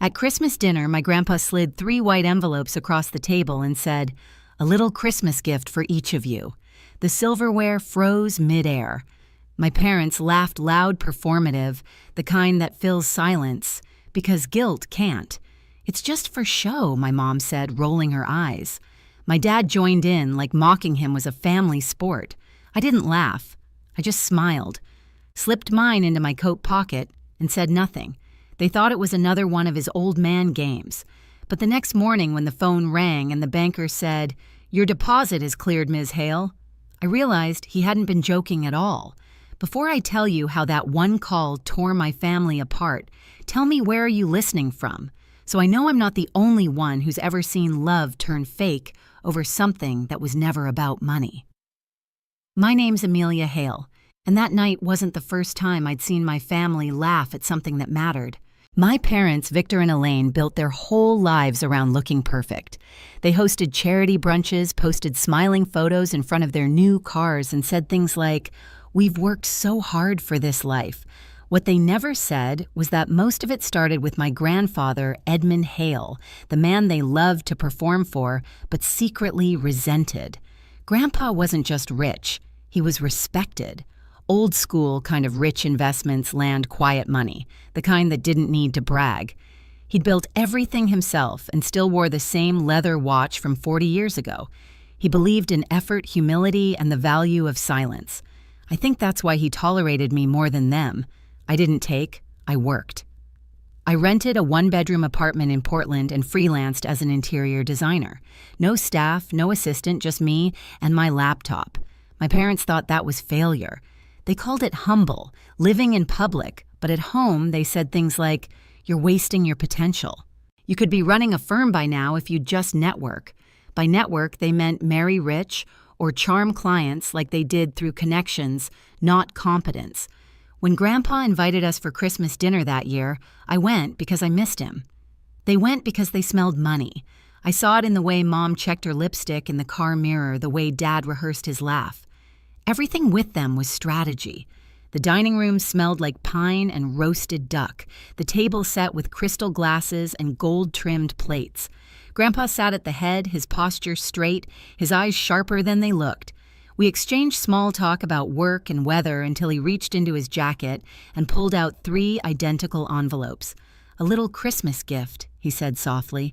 At Christmas dinner, my grandpa slid 3 white envelopes across the table and said, "A little Christmas gift for each of you." The silverware froze midair. My parents laughed loud, performative, the kind that fills silence, because guilt can't. "It's just for show," my mom said, rolling her eyes. My dad joined in, like mocking him was a family sport. I didn't laugh. I just smiled, slipped mine into my coat pocket, and said nothing. They thought it was another one of his old man games. But the next morning when the phone rang and the banker said, "Your deposit is cleared, Ms. Hale," I realized he hadn't been joking at all. Before I tell you how that one call tore my family apart, tell me, where are you listening from? So I know I'm not the only one who's ever seen love turn fake over something that was never about money. My name's Amelia Hale, and that night wasn't the first time I'd seen my family laugh at something that mattered. My parents, Victor and Elaine, built their whole lives around looking perfect. They hosted charity brunches, posted smiling photos in front of their new cars, and said things like, "We've worked so hard for this life." What they never said was that most of it started with my grandfather, Edmund Hale, the man they loved to perform for, but secretly resented. Grandpa wasn't just rich, he was respected. Old school kind of rich investments, land, quiet money, the kind that didn't need to brag. He'd built everything himself and still wore the same leather watch from 40 years ago. He believed in effort, humility, and the value of silence. I think that's why he tolerated me more than them. I didn't take, I worked. I rented a 1-bedroom apartment in Portland and freelanced as an interior designer. No staff, no assistant, just me and my laptop. My parents thought that was failure. They called it humble, living in public, but at home they said things like, "You're wasting your potential. You could be running a firm by now if you'd just network." By network, they meant marry rich or charm clients like they did through connections, not competence. When Grandpa invited us for Christmas dinner that year, I went because I missed him. They went because they smelled money. I saw it in the way Mom checked her lipstick in the car mirror, the way Dad rehearsed his laugh. Everything with them was strategy. The dining room smelled like pine and roasted duck, the table set with crystal glasses and gold-trimmed plates. Grandpa sat at the head, his posture straight, his eyes sharper than they looked. We exchanged small talk about work and weather until he reached into his jacket and pulled out 3 identical envelopes. "A little Christmas gift," he said softly.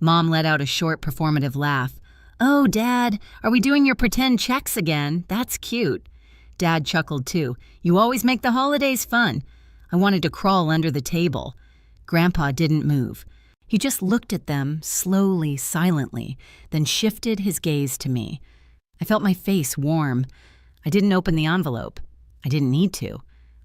Mom let out a short, performative laugh. "Oh, Dad, are we doing your pretend checks again? That's cute." Dad chuckled too. "You always make the holidays fun." I wanted to crawl under the table. Grandpa didn't move. He just looked at them, slowly, silently, then shifted his gaze to me. I felt my face warm. I didn't open the envelope. I didn't need to.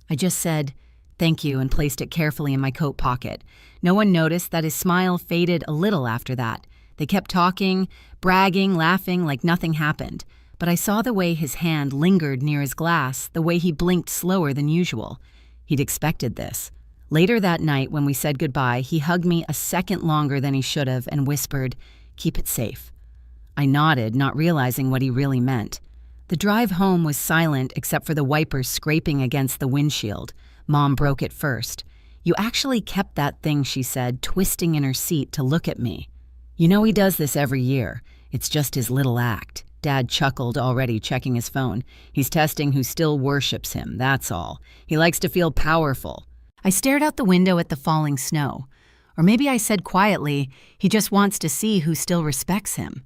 I just said, "Thank you," and placed it carefully in my coat pocket. No one noticed that his smile faded a little after that. They kept talking, bragging, laughing like nothing happened. But I saw the way his hand lingered near his glass, the way he blinked slower than usual. He'd expected this. Later that night, when we said goodbye, he hugged me a second longer than he should have and whispered, "Keep it safe." I nodded, not realizing what he really meant. The drive home was silent except for the wipers scraping against the windshield. Mom broke it first. "You actually kept that thing," she said, twisting in her seat to look at me. "You know he does this every year. It's just his little act." Dad chuckled, already checking his phone. "He's testing who still worships him, that's all. He likes to feel powerful." I stared out the window at the falling snow. Or maybe I said quietly, "He just wants to see who still respects him."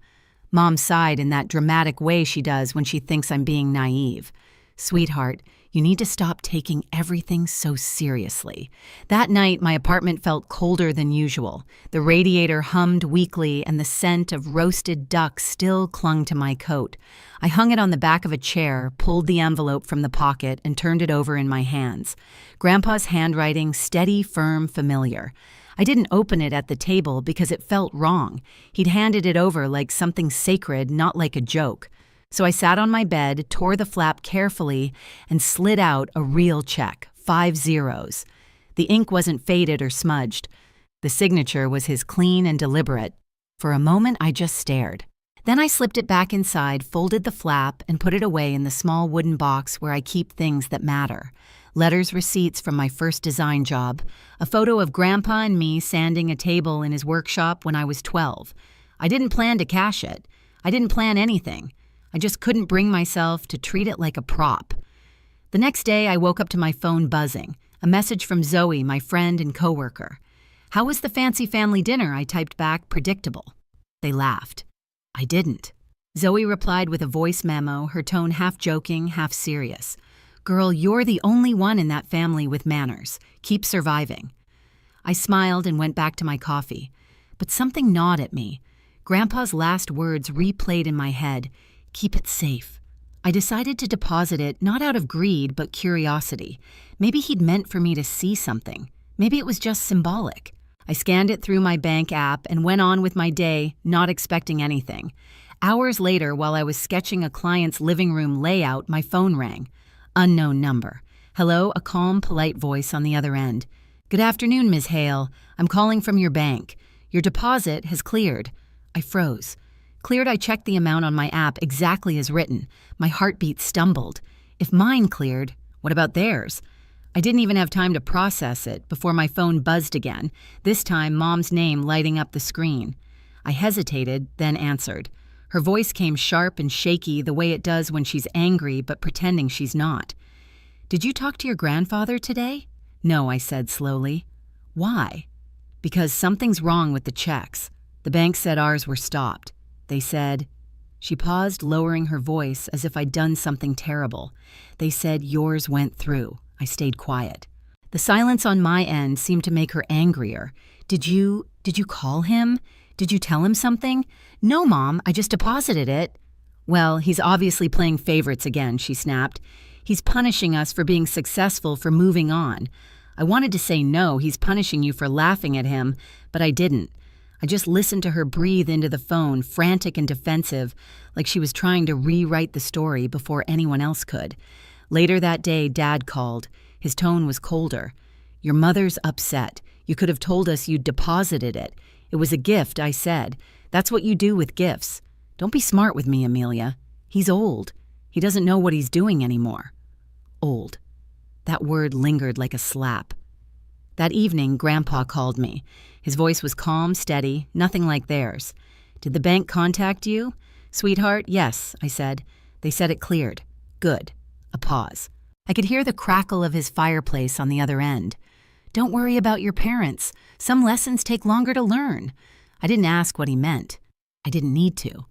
Mom sighed in that dramatic way she does when she thinks I'm being naive. "Sweetheart, you need to stop taking everything so seriously." That night, my apartment felt colder than usual. The radiator hummed weakly, and the scent of roasted duck still clung to my coat. I hung it on the back of a chair, pulled the envelope from the pocket, and turned it over in my hands. Grandpa's handwriting, steady, firm, familiar. I didn't open it at the table because it felt wrong. He'd handed it over like something sacred, not like a joke. So I sat on my bed, tore the flap carefully, and slid out a real check, 5 zeros. The ink wasn't faded or smudged. The signature was his, clean and deliberate. For a moment, I just stared. Then I slipped it back inside, folded the flap, and put it away in the small wooden box where I keep things that matter. letters, receipts from my first design job, a photo of Grandpa and me sanding a table in his workshop when I was 12. I didn't plan to cash it. I didn't plan anything. I just couldn't bring myself to treat it like a prop. The next day, I woke up to my phone buzzing, a message from Zoe, my friend and coworker. "How was the fancy family dinner?" I typed back, "predictable." They laughed. I didn't. Zoe replied with a voice memo, her tone half joking, half serious. "Girl, you're the only one in that family with manners. Keep surviving." I smiled and went back to my coffee. But something gnawed at me. Grandpa's last words replayed in my head. "Keep it safe." I decided to deposit it not out of greed but curiosity. Maybe he'd meant for me to see something. Maybe it was just symbolic. I scanned it through my bank app and went on with my day, not expecting anything. Hours later, while I was sketching a client's living room layout, my phone rang. Unknown number. Hello, a calm, polite voice on the other end. "Good afternoon, Ms. Hale. I'm calling from your bank. Your deposit has cleared." I froze. Cleared, I checked the amount on my app exactly as written. My heartbeat stumbled. If mine cleared, what about theirs? I didn't even have time to process it before my phone buzzed again, this time Mom's name lighting up the screen. I hesitated, then answered. Her voice came sharp and shaky the way it does when she's angry but pretending she's not. "Did you talk to your grandfather today?" "No," I said slowly. "Why?" "Because something's wrong with the checks. The bank said ours were stopped. They said..." She paused, lowering her voice as if I'd done something terrible. "They said yours went through." I stayed quiet. The silence on my end seemed to make her angrier. Did you call him? Did you tell him something?" "No, Mom, I just deposited it." "Well, he's obviously playing favorites again," she snapped. "He's punishing us for being successful, for moving on." I wanted to say no, he's punishing you for laughing at him, but I didn't. I just listened to her breathe into the phone, frantic and defensive, like she was trying to rewrite the story before anyone else could. Later that day, Dad called. His tone was colder. "Your mother's upset. You could have told us you'd deposited it. It was a gift," I said. "That's what you do with gifts. Don't be smart with me, Amelia. He's old. He doesn't know what he's doing anymore." Old. That word lingered like a slap. That evening, Grandpa called me. His voice was calm, steady, nothing like theirs. "Did the bank contact you?" "Sweetheart, yes," I said. "They said it cleared." "Good." A pause. I could hear the crackle of his fireplace on the other end. "Don't worry about your parents. Some lessons take longer to learn." I didn't ask what he meant. I didn't need to.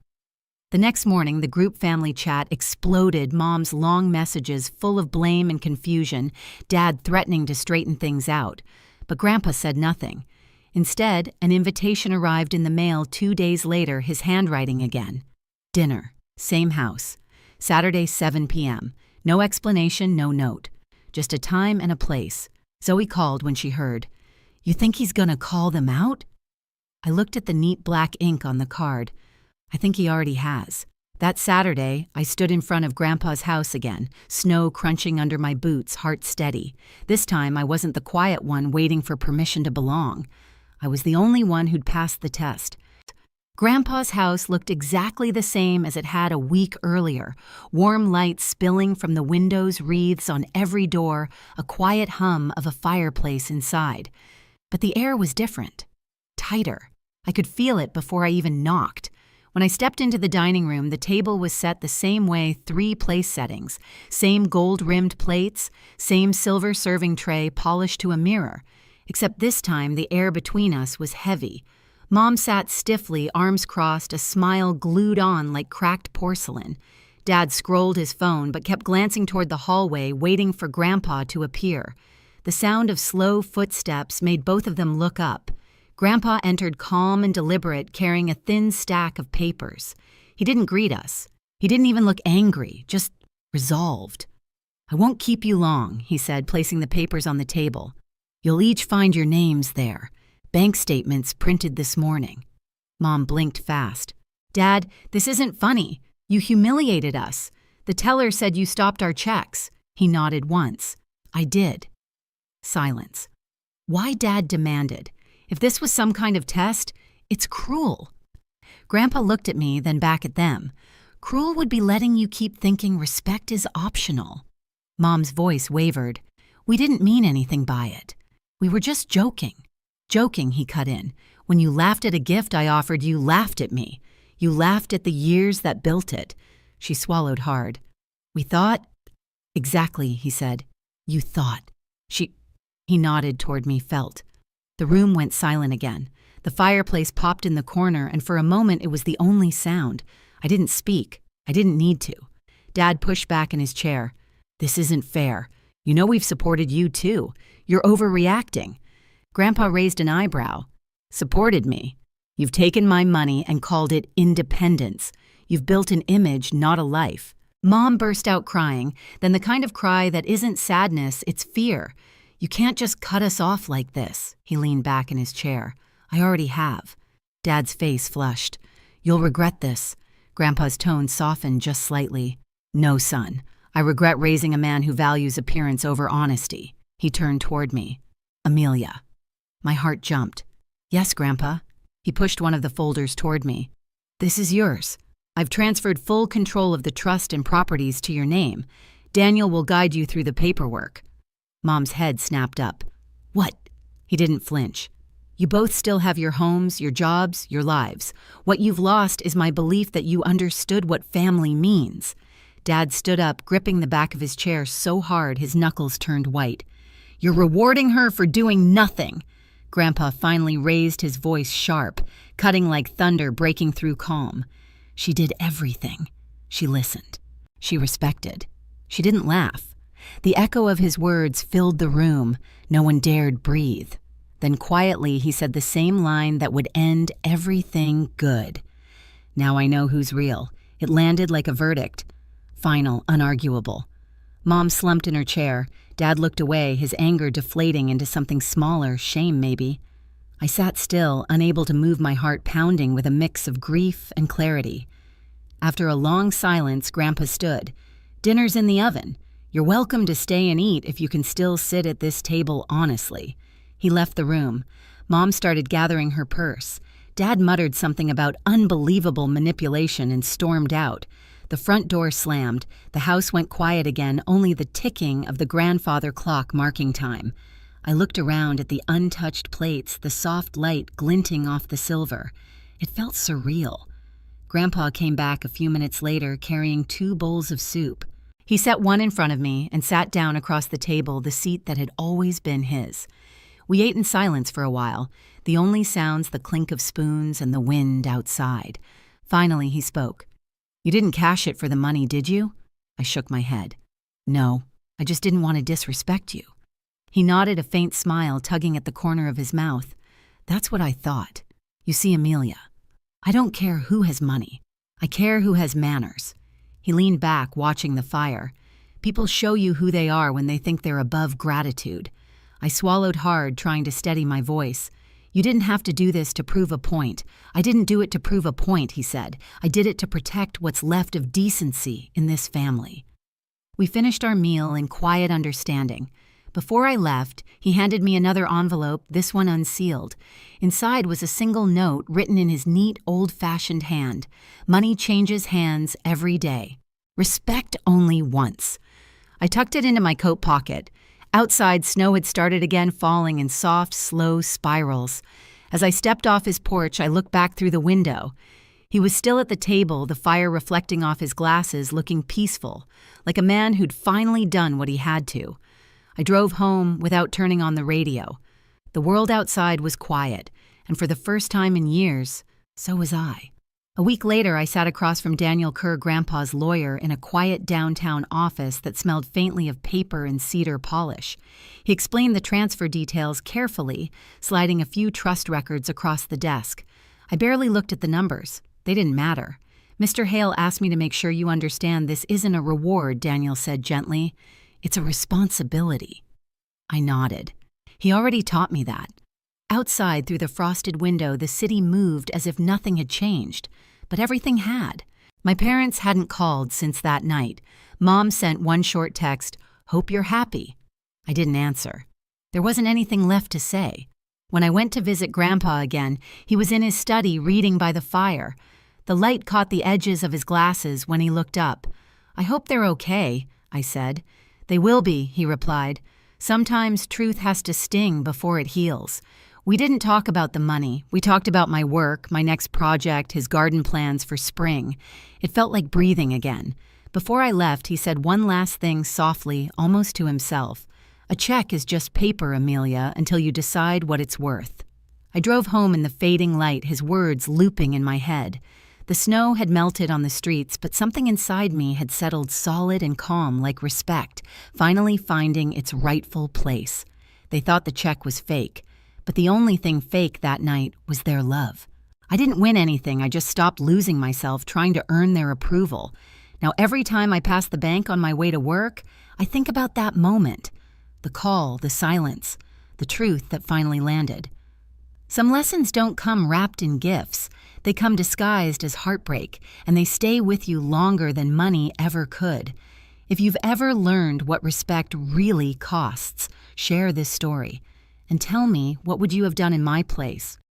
The next morning, the group family chat exploded, Mom's long messages full of blame and confusion, Dad threatening to straighten things out. But Grandpa said nothing. Instead, an invitation arrived in the mail 2 days later, his handwriting again. Dinner. Same house. Saturday, 7 p.m. No explanation, no note. Just a time and a place. Zoe called when she heard. "You think he's gonna call them out?" I looked at the neat black ink on the card. I think he already has. That Saturday, I stood in front of Grandpa's house again, snow crunching under my boots, heart steady. This time, I wasn't the quiet one waiting for permission to belong. I was the only one who'd passed the test. Grandpa's house looked exactly the same as it had a week earlier, warm light spilling from the windows, wreaths on every door, a quiet hum of a fireplace inside. But the air was different, tighter. I could feel it before I even knocked. When I stepped into the dining room, the table was set the same way, 3 place settings, same gold-rimmed plates, same silver serving tray polished to a mirror, except this time the air between us was heavy. Mom sat stiffly, arms crossed, a smile glued on like cracked porcelain. Dad scrolled his phone but kept glancing toward the hallway, waiting for Grandpa to appear. The sound of slow footsteps made both of them look up. Grandpa entered calm and deliberate, carrying a thin stack of papers. He didn't greet us. He didn't even look angry, just resolved. "I won't keep you long," he said, placing the papers on the table. "You'll each find your names there. Bank statements printed this morning." Mom blinked fast. "Dad, this isn't funny. You humiliated us. The teller said you stopped our checks." He nodded once. "I did." Silence. Why Dad demanded. If this was some kind of test, it's cruel. Grandpa looked at me, then back at them. "Cruel would be letting you keep thinking respect is optional." Mom's voice wavered. We didn't mean anything by it. We were just joking. Joking, he cut in. When you laughed at a gift I offered, you laughed at me. You laughed at the years that built it. She swallowed hard. We thought? Exactly, he said. You thought. He nodded toward me, felt. The room went silent again. The fireplace popped in the corner, and for a moment it was the only sound. I didn't speak. I didn't need to. Dad pushed back in his chair. This isn't fair. You know we've supported you too. You're overreacting. Grandpa raised an eyebrow. Supported me. You've taken my money and called it independence. You've built an image, not a life. Mom burst out crying, then the kind of cry that isn't sadness, it's fear. You can't just cut us off like this. He leaned back in his chair. I already have. Dad's face flushed. You'll regret this. Grandpa's tone softened just slightly. No, son. I regret raising a man who values appearance over honesty. He turned toward me. Amelia. My heart jumped. Yes, Grandpa. He pushed one of the folders toward me. This is yours. I've transferred full control of the trust and properties to your name. Daniel will guide you through the paperwork. Mom's head snapped up. What? He didn't flinch. You both still have your homes, your jobs, your lives. What you've lost is my belief that you understood what family means. Dad stood up, gripping the back of his chair so hard his knuckles turned white. You're rewarding her for doing nothing. Grandpa finally raised his voice sharp, cutting like thunder breaking through calm. She did everything. She listened. She respected. She didn't laugh. The echo of his words filled the room. No one dared breathe. Then quietly he said the same line that would end everything good. Now I know who's real. It landed like a verdict. Final, unarguable. Mom slumped in her chair. Dad looked away, his anger deflating into something smaller, shame maybe. I sat still, unable to move, my heart pounding with a mix of grief and clarity. After a long silence, Grandpa stood. Dinner's in the oven. You're welcome to stay and eat if you can still sit at this table honestly. He left the room. Mom started gathering her purse. Dad muttered something about unbelievable manipulation and stormed out. The front door slammed. The house went quiet again, only the ticking of the grandfather clock marking time. I looked around at the untouched plates, the soft light glinting off the silver. It felt surreal. Grandpa came back a few minutes later carrying 2 bowls of soup. He set one in front of me and sat down across the table, the seat that had always been his. We ate in silence for a while, the only sounds the clink of spoons and the wind outside. Finally, he spoke. You didn't cash it for the money, did you? I shook my head. No, I just didn't want to disrespect you. He nodded, a faint smile tugging at the corner of his mouth. That's what I thought. You see, Amelia, I don't care who has money. I care who has manners. He leaned back, watching the fire. People show you who they are when they think they're above gratitude. I swallowed hard, trying to steady my voice. You didn't have to do this to prove a point. I didn't do it to prove a point, he said. I did it to protect what's left of decency in this family. We finished our meal in quiet understanding. Before I left, he handed me another envelope, this one unsealed. Inside was a single note written in his neat, old-fashioned hand. Money changes hands every day. Respect only once. I tucked it into my coat pocket. Outside, snow had started again, falling in soft, slow spirals. As I stepped off his porch, I looked back through the window. He was still at the table, the fire reflecting off his glasses, looking peaceful, like a man who'd finally done what he had to. I drove home without turning on the radio. The world outside was quiet, and for the first time in years, so was I. A week later, I sat across from Daniel Kerr, Grandpa's lawyer, in a quiet downtown office that smelled faintly of paper and cedar polish. He explained the transfer details carefully, sliding a few trust records across the desk. I barely looked at the numbers. They didn't matter. Mr. Hale asked me to make sure you understand this isn't a reward, Daniel said gently. It's a responsibility. I nodded. He already taught me that. Outside, through the frosted window, the city moved as if nothing had changed. But everything had. My parents hadn't called since that night. Mom sent one short text, "Hope you're happy." I didn't answer. There wasn't anything left to say. When I went to visit Grandpa again, he was in his study reading by the fire. The light caught the edges of his glasses when he looked up. "I hope they're okay," I said. "They will be," he replied. Sometimes truth has to sting before it heals. We didn't talk about the money. We talked about my work, my next project, his garden plans for spring. It felt like breathing again. Before I left, he said one last thing softly, almost to himself. A check is just paper, Amelia, until you decide what it's worth. I drove home in the fading light, his words looping in my head. The snow had melted on the streets, but something inside me had settled solid and calm like respect, finally finding its rightful place. They thought the check was fake, but the only thing fake that night was their love. I didn't win anything, I just stopped losing myself trying to earn their approval. Now every time I pass the bank on my way to work, I think about that moment. The call, the silence, the truth that finally landed. Some lessons don't come wrapped in gifts. They come disguised as heartbreak, and they stay with you longer than money ever could. If you've ever learned what respect really costs, share this story. And tell me, what would you have done in my place?